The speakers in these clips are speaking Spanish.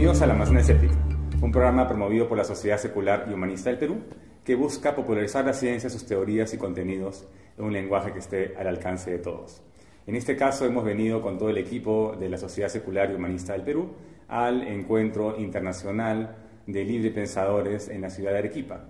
Bienvenidos a La Manzana Escéptica, un programa promovido por la Sociedad Secular y Humanista del Perú que busca popularizar la ciencia, sus teorías y contenidos en un lenguaje que esté al alcance de todos. En este caso hemos venido con todo el equipo de la Sociedad Secular y Humanista del Perú al Encuentro Internacional de Libre Pensadores en la ciudad de Arequipa.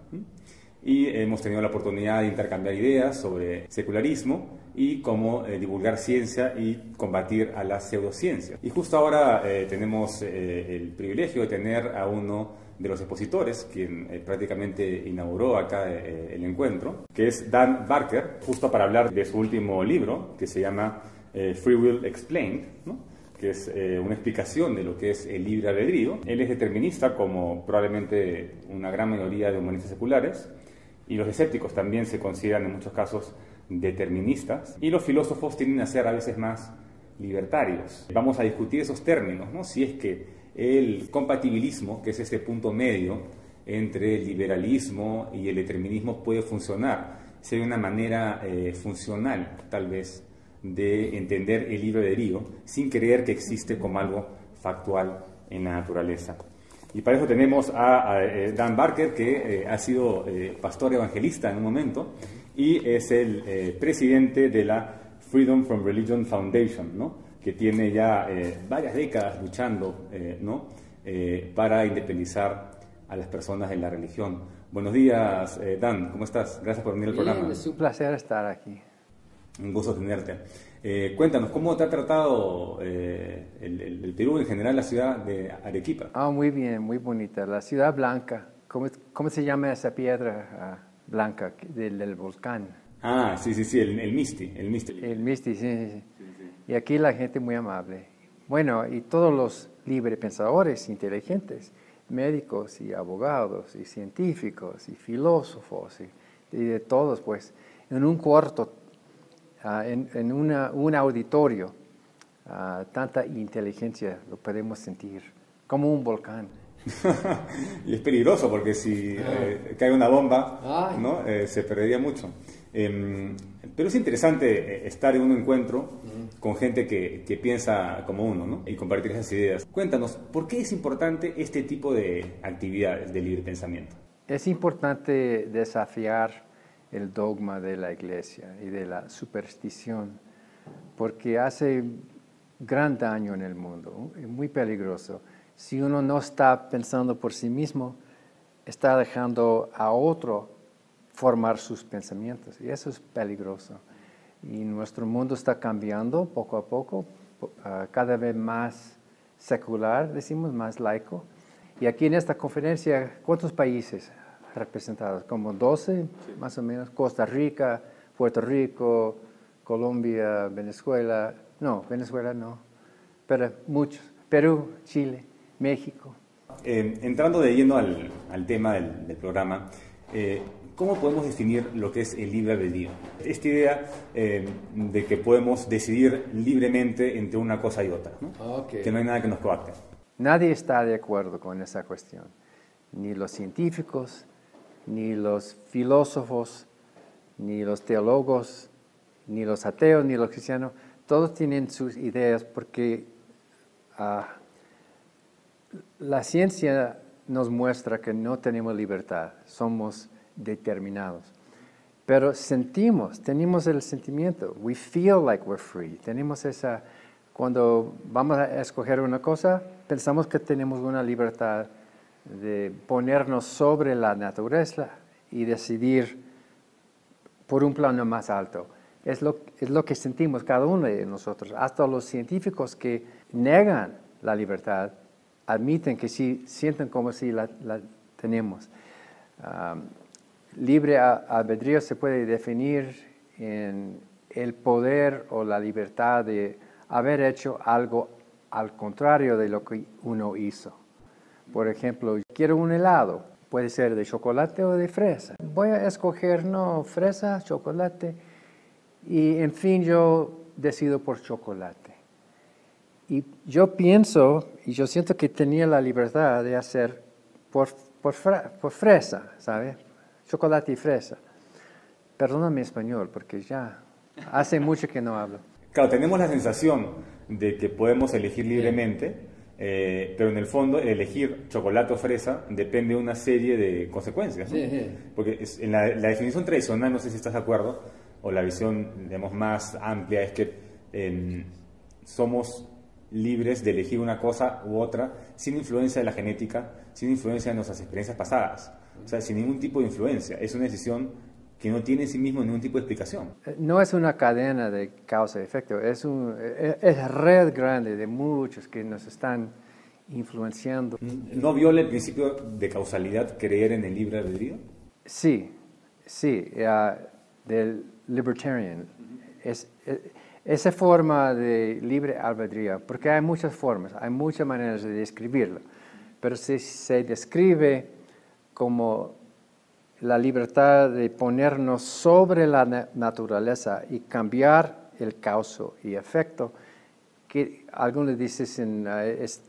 Y hemos tenido la oportunidad de intercambiar ideas sobre secularismo y cómo divulgar ciencia y combatir a las pseudociencias. Y justo ahora tenemos el privilegio de tener a uno de los expositores, quien prácticamente inauguró acá el encuentro, que es Dan Barker, justo para hablar de su último libro, que se llama Free Will Explained, ¿no? Que es una explicación de lo que es el libre albedrío. Él es determinista, como probablemente una gran mayoría de humanistas seculares, y los escépticos también se consideran en muchos casos deterministas, y los filósofos tienden a ser a veces más libertarios. Vamos a discutir esos términos, ¿no? Si es que el compatibilismo, que es este punto medio entre el liberalismo y el determinismo, puede funcionar, si hay una manera funcional, tal vez, de entender el libre albedrío sin creer que existe como algo factual en la naturaleza. Y para eso tenemos a Dan Barker, que ha sido pastor evangelista en un momento y es el presidente de la Freedom from Religion Foundation, ¿no? Que tiene ya varias décadas luchando ¿no? Para independizar a las personas de la religión. Buenos días, Dan, ¿cómo estás? Gracias por venir al programa. Es un placer estar aquí. Un gusto tenerte. Cuéntanos, ¿cómo te ha tratado el Perú, en general la ciudad de Arequipa? Muy bien, muy bonita. La ciudad blanca. ¿Cómo se llama esa piedra blanca del volcán? Sí, el Misti. El Misti, sí. Y aquí la gente muy amable. Bueno, y todos los librepensadores inteligentes, médicos y abogados y científicos y filósofos y de todos, pues, en un cuarto, en un auditorio, tanta inteligencia lo podemos sentir, como un volcán. Y es peligroso porque si cae una bomba, ¿no? Se perdería mucho. Pero es interesante estar en un encuentro con gente que piensa como uno, ¿no? Y compartir esas ideas. Cuéntanos, ¿por qué es importante este tipo de actividades de libre pensamiento? Es importante desafiar el dogma de la Iglesia y de la superstición, porque hace gran daño en el mundo, es muy peligroso. Si uno no está pensando por sí mismo, está dejando a otro formar sus pensamientos, y eso es peligroso. Y nuestro mundo está cambiando poco a poco, cada vez más secular, decimos, más laico. Y aquí en esta conferencia, ¿cuántos países representados? Como 12, más o menos. Costa Rica, Puerto Rico, Colombia, Venezuela. No, Venezuela no, pero muchos. Perú, Chile, México. Entrando de lleno al tema del programa, ¿cómo podemos definir lo que es el libre albedrío? Esta idea de que podemos decidir libremente entre una cosa y otra, ¿no? Que no hay nada que nos coacte. Nadie está de acuerdo con esa cuestión, ni los científicos, ni los filósofos, ni los teólogos, ni los ateos, ni los cristianos. Todos tienen sus ideas porque la ciencia nos muestra que no tenemos libertad, somos determinados. Pero tenemos el sentimiento, we feel like we're free. Tenemos cuando vamos a escoger una cosa, pensamos que tenemos una libertad de ponernos sobre la naturaleza y decidir por un plano más alto. Es lo que sentimos cada uno de nosotros. Hasta los científicos que negan la libertad admiten que sí, sienten como si la tenemos. Libre albedrío se puede definir en el poder o la libertad de haber hecho algo al contrario de lo que uno hizo. Por ejemplo, quiero un helado, puede ser de chocolate o de fresa. Voy a escoger, fresa, chocolate, y en fin yo decido por chocolate. Y yo pienso, y yo siento que tenía la libertad de hacer por fresa, ¿sabe? Chocolate y fresa. Perdona mi español, porque ya hace mucho que no hablo. Claro, tenemos la sensación de que podemos elegir libremente, Pero en el fondo, el elegir chocolate o fresa depende de una serie de consecuencias, ¿no? Sí, sí. Porque en la definición tradicional, no sé si estás de acuerdo, o la visión, digamos, más amplia es que somos libres de elegir una cosa u otra sin influencia de la genética, sin influencia de nuestras experiencias pasadas, o sea, sin ningún tipo de influencia. Es una decisión que no tiene en sí mismo ningún tipo de explicación. No es una cadena de causa y efecto, es red grande de muchos que nos están influenciando. ¿No viola el principio de causalidad creer en el libre albedrío? Sí, del libertarian. Esa forma de libre albedrío, porque hay muchas formas, hay muchas maneras de describirlo, pero si se describe como la libertad de ponernos sobre la naturaleza y cambiar el causa y efecto, que algunos dicen es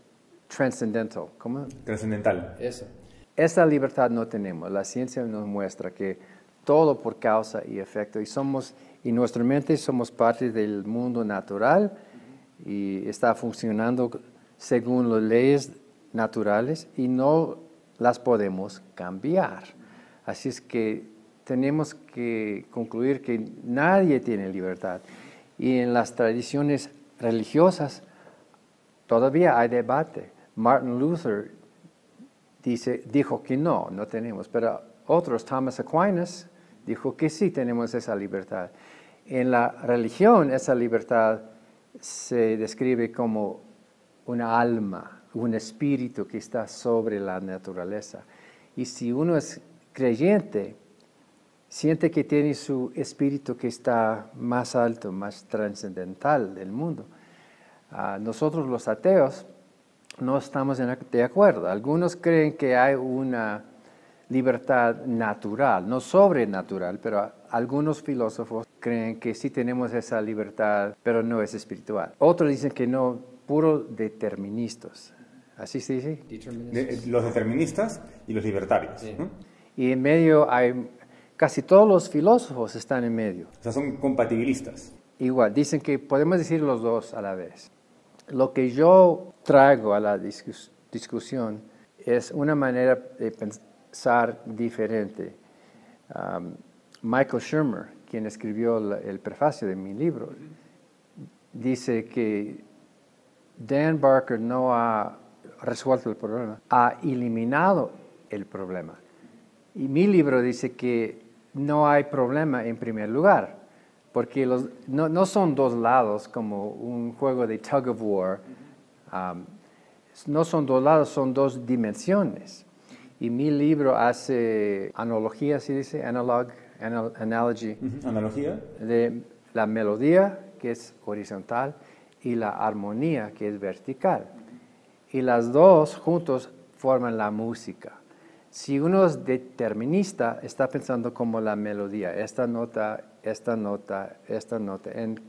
trascendental. ¿Cómo? Trascendental. Eso. Esa libertad no tenemos. La ciencia nos muestra que todo por causa y efecto. Y nuestra mente somos parte del mundo natural y está funcionando según las leyes naturales y no las podemos cambiar. Así es que tenemos que concluir que nadie tiene libertad. Y en las tradiciones religiosas todavía hay debate. Martin Luther dijo que no tenemos, pero otros, Thomas Aquinas, dijo que sí tenemos esa libertad. En la religión, esa libertad se describe como una alma, un espíritu que está sobre la naturaleza. Y si uno es creyente, siente que tiene su espíritu que está más alto, más trascendental del mundo. Nosotros los ateos no estamos de acuerdo. Algunos creen que hay una libertad natural, no sobrenatural, pero algunos filósofos creen que sí tenemos esa libertad, pero no es espiritual. Otros dicen que no, puro deterministas. ¿Así se dice? Los deterministas y los libertarios. Sí. ¿No? Y en medio hay, casi todos los filósofos están en medio. O sea, son compatibilistas. Igual, dicen que podemos decir los dos a la vez. Lo que yo traigo a la discusión es una manera de pensar diferente. Michael Shermer, quien escribió el prefacio de mi libro, dice que Dan Barker no ha resuelto el problema, ha eliminado el problema. Y mi libro dice que no hay problema en primer lugar, porque no son dos lados como un juego de tug of war. No son dos lados, son dos dimensiones. Y mi libro hace analogía, ¿se dice? Analogy. ¿Analogía? De la melodía, que es horizontal, y la armonía, que es vertical. Y las dos juntos forman la música. Si uno es determinista, está pensando como la melodía, esta nota, esta nota, esta nota, en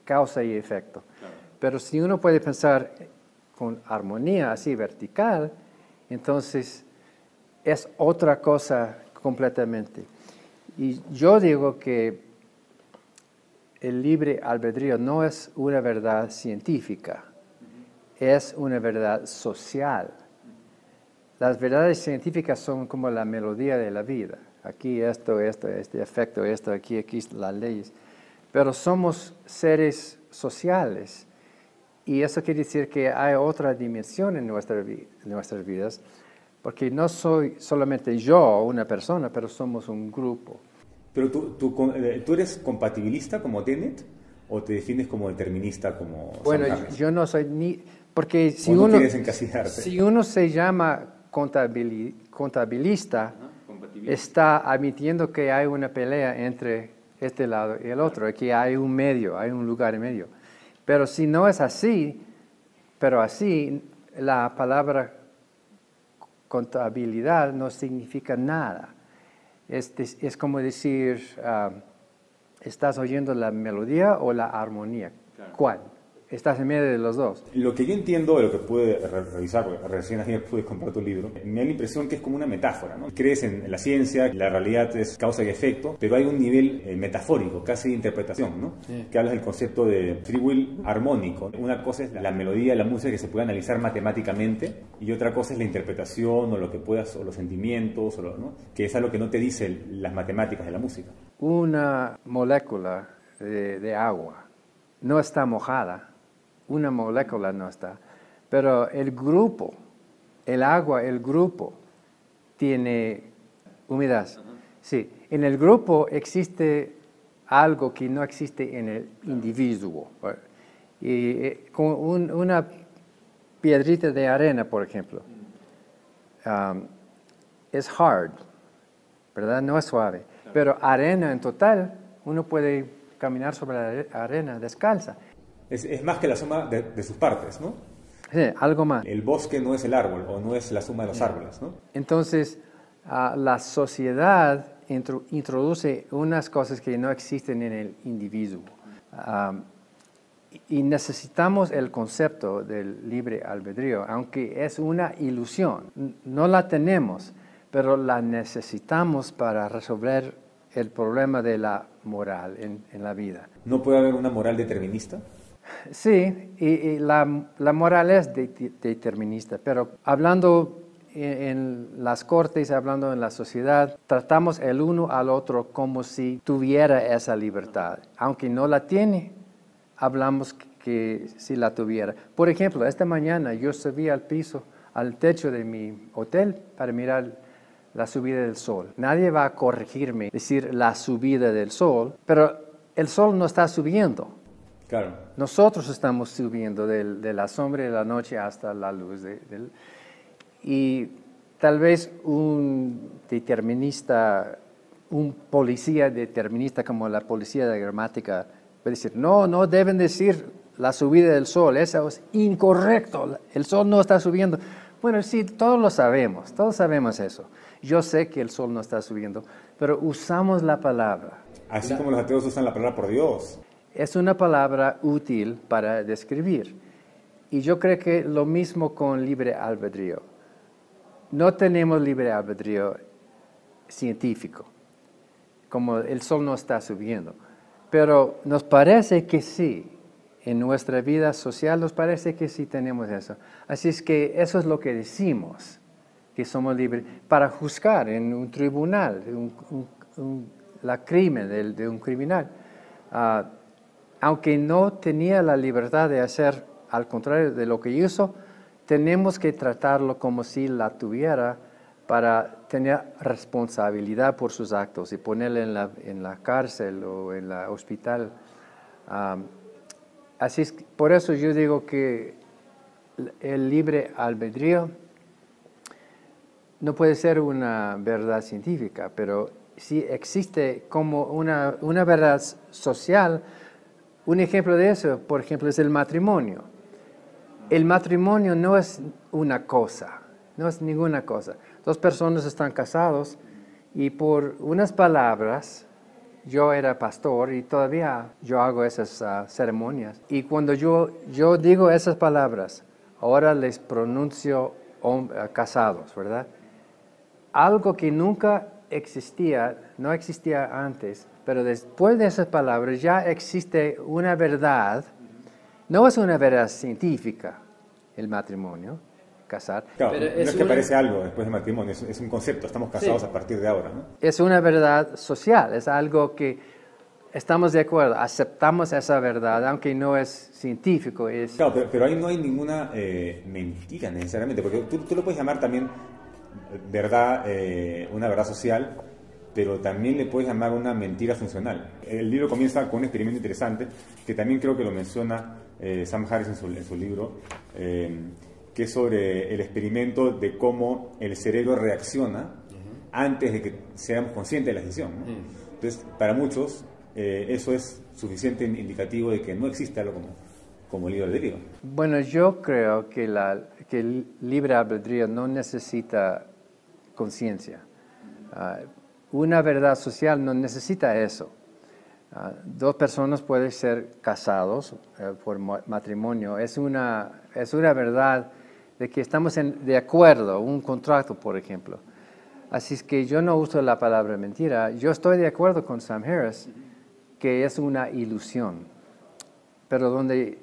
causa y efecto. Claro. Pero si uno puede pensar con armonía así vertical, entonces es otra cosa completamente. Y yo digo que el libre albedrío no es una verdad científica, es una verdad social. Las verdades científicas son como la melodía de la vida. Aquí esto, este efecto, esto, aquí las leyes. Pero somos seres sociales. Y eso quiere decir que hay otra dimensión en nuestras vidas, porque no soy solamente yo, una persona, pero somos un grupo. ¿Pero tú eres compatibilista como Dennett o te defines como determinista como Bueno, Sam Harris? yo no soy ni... Porque si no uno, quieres encasillarte. Si uno se llama contabilista, está admitiendo que hay una pelea entre este lado y el otro, que hay un medio, hay un lugar en medio. Pero si no es así, la palabra contabilidad no significa nada. Es como decir, ¿estás oyendo la melodía o la armonía? Claro. ¿Cuál? estás en medio de los dos. Lo que yo entiendo de lo que pude revisar, porque recién ayer pude comprar tu libro, me da la impresión que es como una metáfora, ¿no? Crees en la ciencia, la realidad es causa y efecto, pero hay un nivel metafórico, casi de interpretación, ¿no? Sí. Que hablas del concepto de free will armónico. Una cosa es la melodía, la música que se puede analizar matemáticamente, y otra cosa es la interpretación o lo que puedas, o los sentimientos, o ¿no? Que es algo que no te dicen las matemáticas de la música. Una molécula de agua no está mojada. Una molécula no está, pero el grupo, el agua, el grupo tiene humedad. Sí, en el grupo existe algo que no existe en el individuo. Y con una piedrita de arena, por ejemplo, es hard, ¿verdad? No es suave, pero arena en total, uno puede caminar sobre la arena descalza. Es más que la suma de sus partes, ¿no? Sí, algo más. El bosque no es el árbol, o no es la suma de los árboles, ¿no? Entonces, la sociedad introduce unas cosas que no existen en el individuo. Y necesitamos el concepto del libre albedrío, aunque es una ilusión. No la tenemos, pero la necesitamos para resolver el problema de la moral en la vida. ¿No puede haber una moral determinista? Sí, y la moral es determinista, pero hablando en las cortes, hablando en la sociedad, tratamos el uno al otro como si tuviera esa libertad. Aunque no la tiene, hablamos que si la tuviera. Por ejemplo, esta mañana yo subí al piso, al techo de mi hotel para mirar la subida del sol. Nadie va a corregirme, decir la subida del sol, pero el sol no está subiendo. Claro. Nosotros estamos subiendo de la sombra de la noche hasta la luz. Y tal vez un determinista, un policía determinista como la policía de gramática puede decir, no deben decir la subida del sol, eso es incorrecto, el sol no está subiendo. Bueno, sí, todos sabemos eso. Yo sé que el sol no está subiendo, pero usamos la palabra. Así como los ateos usan la palabra por Dios. Es una palabra útil para describir. Y yo creo que lo mismo con libre albedrío. No tenemos libre albedrío científico, como el sol no está subiendo. Pero nos parece que sí, en nuestra vida social nos parece que sí tenemos eso. Así es que eso es lo que decimos, que somos libres para juzgar en un tribunal, la crimen de un criminal. Aunque no tenía la libertad de hacer al contrario de lo que hizo, tenemos que tratarlo como si la tuviera para tener responsabilidad por sus actos y ponerle en la cárcel o en el hospital. Así es, por eso yo digo que el libre albedrío no puede ser una verdad científica, pero sí existe como una verdad social. Un ejemplo de eso, por ejemplo, es el matrimonio. El matrimonio no es una cosa, no es ninguna cosa. Dos personas están casados y por unas palabras, yo era pastor y todavía yo hago esas ceremonias. Y cuando yo digo esas palabras, ahora les pronuncio casados, ¿verdad? Algo que nunca existía, no existía antes, pero después de esas palabras ya existe una verdad. No es una verdad científica el matrimonio, casar. Claro, pero no es que aparece algo después del matrimonio, es un concepto, estamos casados a partir de ahora, ¿no? Es una verdad social, es algo que estamos de acuerdo, aceptamos esa verdad, aunque no es científico. Claro, pero ahí no hay ninguna mentira necesariamente, porque tú lo puedes llamar también verdad, una verdad social, pero también le puedes llamar una mentira funcional. El libro comienza con un experimento interesante, que también creo que lo menciona Sam Harris en su libro, que es sobre el experimento de cómo el cerebro reacciona antes de que seamos conscientes de la decisión, ¿no? Entonces, para muchos, eso es suficiente indicativo de que no existe algo como libre albedrío. Bueno, yo creo que el libre albedrío no necesita conciencia. Una verdad social no necesita eso. Dos personas pueden ser casados por matrimonio. Es una verdad de que estamos de acuerdo, un contrato, por ejemplo. Así es que yo no uso la palabra mentira. Yo estoy de acuerdo con Sam Harris que es una ilusión. Pero donde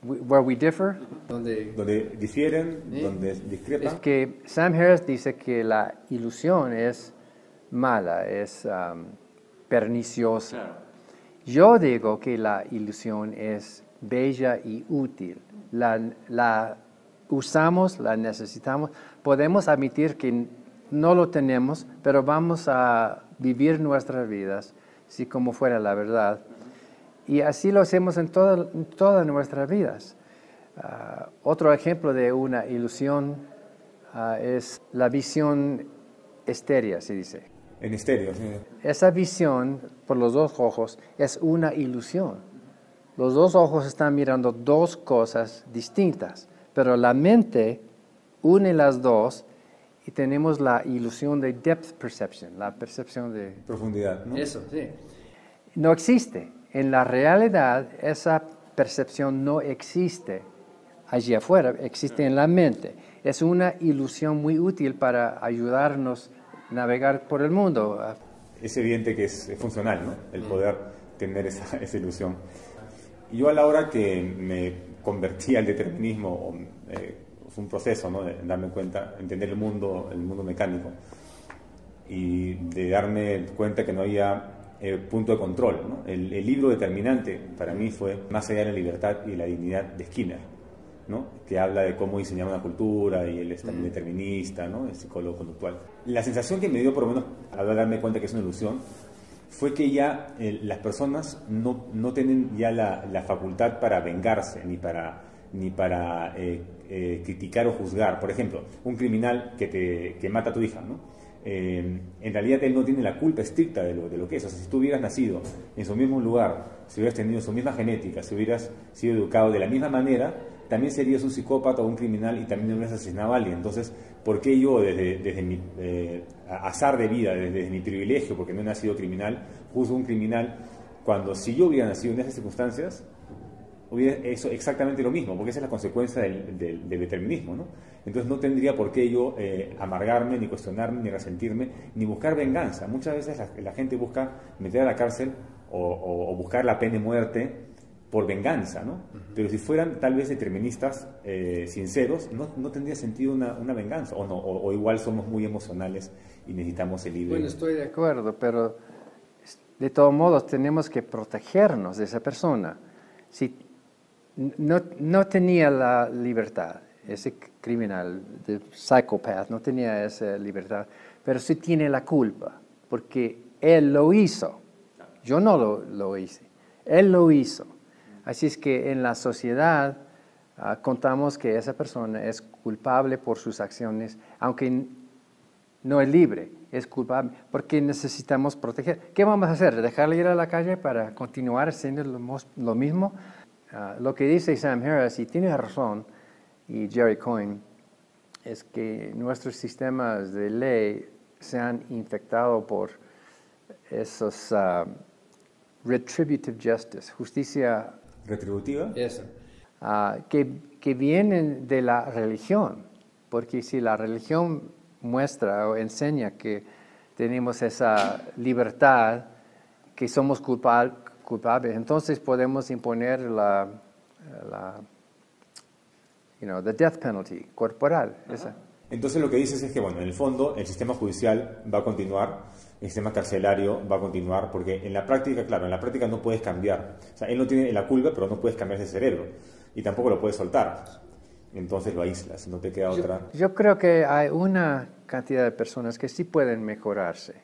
where we differ, donde difieren, donde discrepan, es que Sam Harris dice que la ilusión es mala, es perniciosa. Claro. Yo digo que la ilusión es bella y útil. La usamos, la necesitamos. Podemos admitir que no lo tenemos, pero vamos a vivir nuestras vidas, si como fuera la verdad. Y así lo hacemos en todas nuestras vidas. Otro ejemplo de una ilusión es la visión estérea, se dice. En estéreo, sí. Esa visión por los dos ojos es una ilusión. Los dos ojos están mirando dos cosas distintas, pero la mente une las dos y tenemos la ilusión de depth perception, la percepción de profundidad, ¿no? Eso, sí. No existe. En la realidad, esa percepción no existe allí afuera, existe en la mente. Es una ilusión muy útil para ayudarnos a navegar por el mundo. Es evidente que es funcional, ¿no? El poder tener esa ilusión. Yo a la hora que me convertí al determinismo, fue un proceso, ¿no? De darme cuenta, entender el mundo mecánico y de darme cuenta que no había punto de control, ¿no? El libro determinante para mí fue Más allá de la libertad y la dignidad de Skinner, ¿no? Que habla de cómo diseñar una cultura y él es también determinista, ¿no? El psicólogo conductual. La sensación que me dio, por lo menos al darme cuenta que es una ilusión, fue que ya las personas no tienen ya la facultad para vengarse ni para criticar o juzgar. Por ejemplo, un criminal que mata a tu hija, ¿no? En realidad él no tiene la culpa estricta de lo que es. O sea, si tú hubieras nacido en su mismo lugar, si hubieras tenido su misma genética, si hubieras sido educado de la misma manera, también serías un psicópata o un criminal y también hubieras asesinado a alguien. Entonces, ¿por qué yo desde mi azar de vida, desde mi privilegio, porque no he nacido criminal, juzgo a un criminal cuando si yo hubiera nacido en esas circunstancias, hubiera hecho exactamente lo mismo, porque esa es la consecuencia del determinismo, ¿no? Entonces no tendría por qué yo amargarme, ni cuestionarme, ni resentirme, ni buscar venganza. Muchas veces la gente busca meter a la cárcel o buscar la pena de muerte por venganza, ¿no? Pero si fueran tal vez deterministas sinceros, no tendría sentido una venganza, o igual somos muy emocionales y necesitamos el libre. Bueno, estoy de acuerdo, pero de todos modos tenemos que protegernos de esa persona. Si no tenía la libertad, ese criminal, el psicópata, no tenía esa libertad, pero sí tiene la culpa, porque él lo hizo. Yo no lo hice, él lo hizo. Así es que en la sociedad contamos que esa persona es culpable por sus acciones, aunque no es libre, es culpable, porque necesitamos proteger. ¿Qué vamos a hacer? ¿Dejarle ir a la calle para continuar haciendo lo mismo? Lo que dice Sam Harris, y tiene razón, y Jerry Coyne, es que nuestros sistemas de ley se han infectado por esos retributive justice, justicia retributiva, eso, que vienen de la religión, porque si la religión muestra o enseña que tenemos esa libertad, que somos culpables, entonces podemos imponer the death penalty corporal. Esa. Entonces lo que dices es que, bueno, en el fondo el sistema judicial va a continuar, el sistema carcelario va a continuar, porque en la práctica, claro, en la práctica no puedes cambiar. O sea, él no tiene la culpa, pero no puedes cambiar ese cerebro. Y tampoco lo puedes soltar. Entonces lo aíslas, no te queda otra. Yo creo que hay una cantidad de personas que sí pueden mejorarse.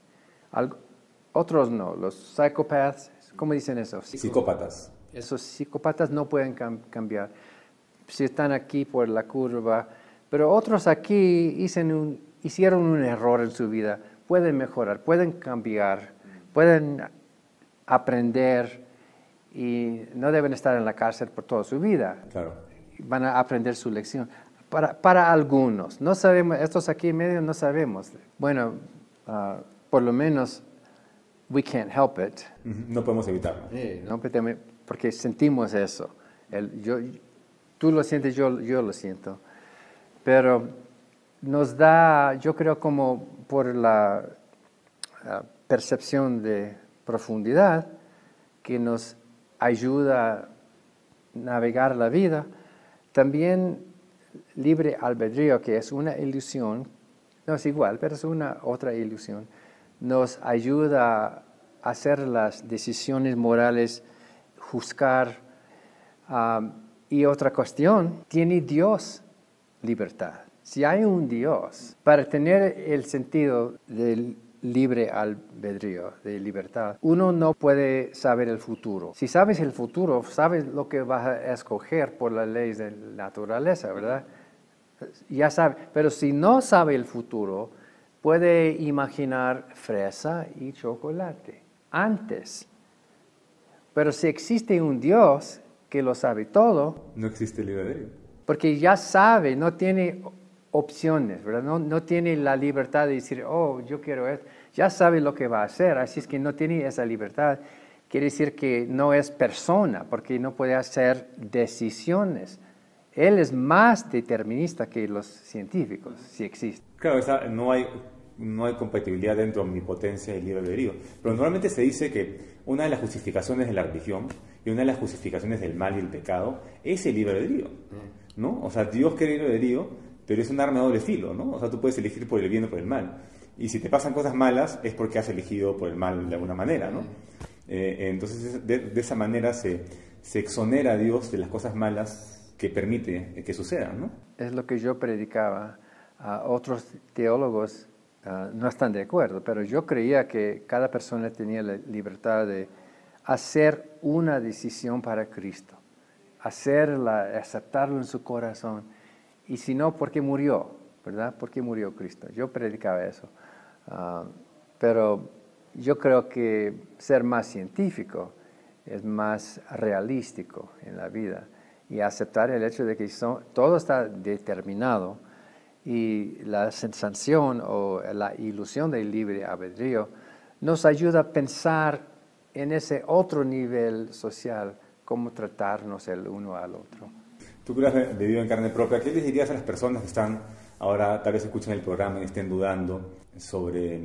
Otros no. Los psicópatas, ¿cómo dicen eso? Psicópatas. Esos psicópatas no pueden cambiar. Si están aquí por la curva, pero otros aquí hicieron un error en su vida, pueden mejorar, pueden cambiar, pueden aprender y no deben estar en la cárcel por toda su vida. Claro. Van a aprender su lección. Para algunos, no sabemos, estos aquí en medio no sabemos. Bueno, por lo menos we can't help it. No podemos evitarlo. No, porque sentimos eso. Tú lo sientes, yo lo siento. Pero nos da, yo creo, como por la percepción de profundidad, que nos ayuda a navegar la vida. También libre albedrío, que es una ilusión, no es igual, pero es una otra ilusión, nos ayuda a hacer las decisiones morales, juzgar. Y otra cuestión, ¿tiene Dios libertad? Si hay un Dios, para tener el sentido del libre albedrío, de libertad, uno no puede saber el futuro. Si sabes el futuro, sabes lo que vas a escoger por las leyes de la naturaleza, ¿verdad? Ya sabe. Pero si no sabe el futuro, puede imaginar fresa y chocolate antes. Pero si existe un Dios que lo sabe todo, no existe libre albedrío. Porque ya sabe, no tiene opciones, ¿verdad? No tiene la libertad de decir, oh, yo quiero esto. Ya sabe lo que va a hacer, así es que no tiene esa libertad. Quiere decir que no es persona, porque no puede hacer decisiones. Él es más determinista que los científicos, si existe. Claro, no hay compatibilidad dentro de omnipotencia y libre albedrío. Pero normalmente se dice que una de las justificaciones de la religión y una de las justificaciones del mal y el pecado es el libre albedrío, ¿no? O sea, Dios quiere libre albedrío, pero es un arma de doble filo, ¿no? O sea, tú puedes elegir por el bien o por el mal. Y si te pasan cosas malas es porque has elegido por el mal de alguna manera, ¿no? Entonces, de esa manera se exonera a Dios de las cosas malas que permite que sucedan, ¿no? Es lo que yo predicaba. Otros teólogos no están de acuerdo, pero yo creía que cada persona tenía la libertad de hacer una decisión para Cristo, aceptarlo en su corazón, y si no, ¿por qué murió? ¿Verdad? ¿Por qué murió Cristo? Yo predicaba eso, pero yo creo que ser más científico es más realístico en la vida y aceptar el hecho de que todo está determinado. Y la sensación o la ilusión del libre albedrío nos ayuda a pensar en ese otro nivel social, cómo tratarnos el uno al otro. Tú que lo has vivido en carne propia, ¿qué les dirías a las personas que están ahora, tal vez escuchen el programa y estén dudando sobre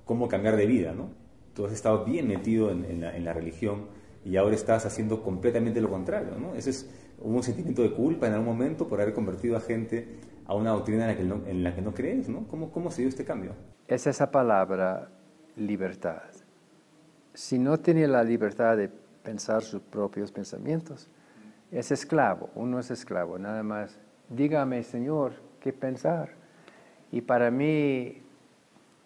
cómo cambiar de vida, ¿no? Tú has estado bien metido en la religión y ahora estás haciendo completamente lo contrario, ¿no? Hubo un sentimiento de culpa en algún momento por haber convertido a gente a una doctrina en la que no crees, ¿no? ¿Cómo se dio este cambio? Es esa palabra, libertad. Si no tiene la libertad de pensar sus propios pensamientos, es esclavo. Uno es esclavo, nada más. Dígame, Señor, qué pensar. Y para mí,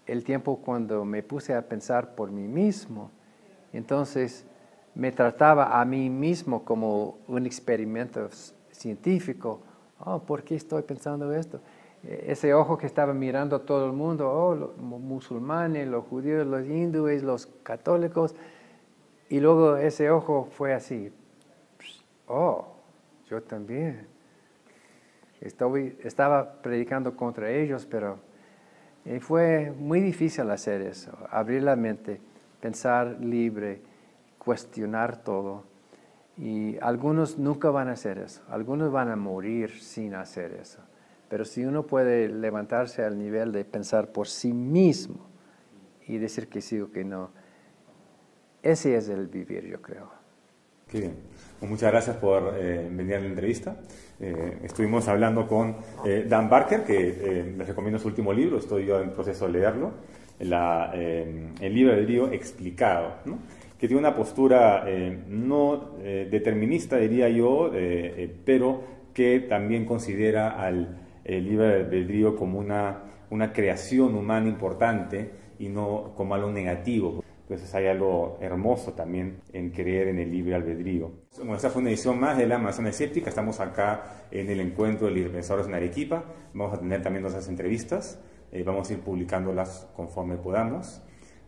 el tiempo cuando me puse a pensar por mí mismo, entonces me trataba a mí mismo como un experimento científico. Oh, ¿por qué estoy pensando esto? Ese ojo que estaba mirando a todo el mundo, oh, los musulmanes, los judíos, los hindúes, los católicos, y luego ese ojo fue así. Oh, yo también. Estaba predicando contra ellos, pero fue muy difícil hacer eso, abrir la mente, pensar libre, cuestionar todo. Y algunos nunca van a hacer eso, algunos van a morir sin hacer eso. Pero si uno puede levantarse al nivel de pensar por sí mismo y decir que sí o que no, ese es el vivir, yo creo. Qué bien. Pues muchas gracias por venir a la entrevista. Estuvimos hablando con Dan Barker, que les recomiendo su último libro, estoy yo en proceso de leerlo, el libre albedrío explicado, ¿no? Que tiene una postura no determinista, diría yo, pero que también considera al libre albedrío como una creación humana importante y no como algo negativo. Entonces hay algo hermoso también en creer en el libre albedrío. Bueno, esta fue una edición más de La Manzana Escéptica. Estamos acá en el encuentro de librepensadores en Arequipa. Vamos a tener también otras entrevistas. Vamos a ir publicándolas conforme podamos.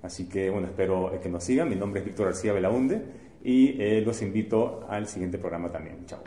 Así que, bueno, espero que nos sigan. Mi nombre es Víctor García Belaunde y los invito al siguiente programa también. Chao.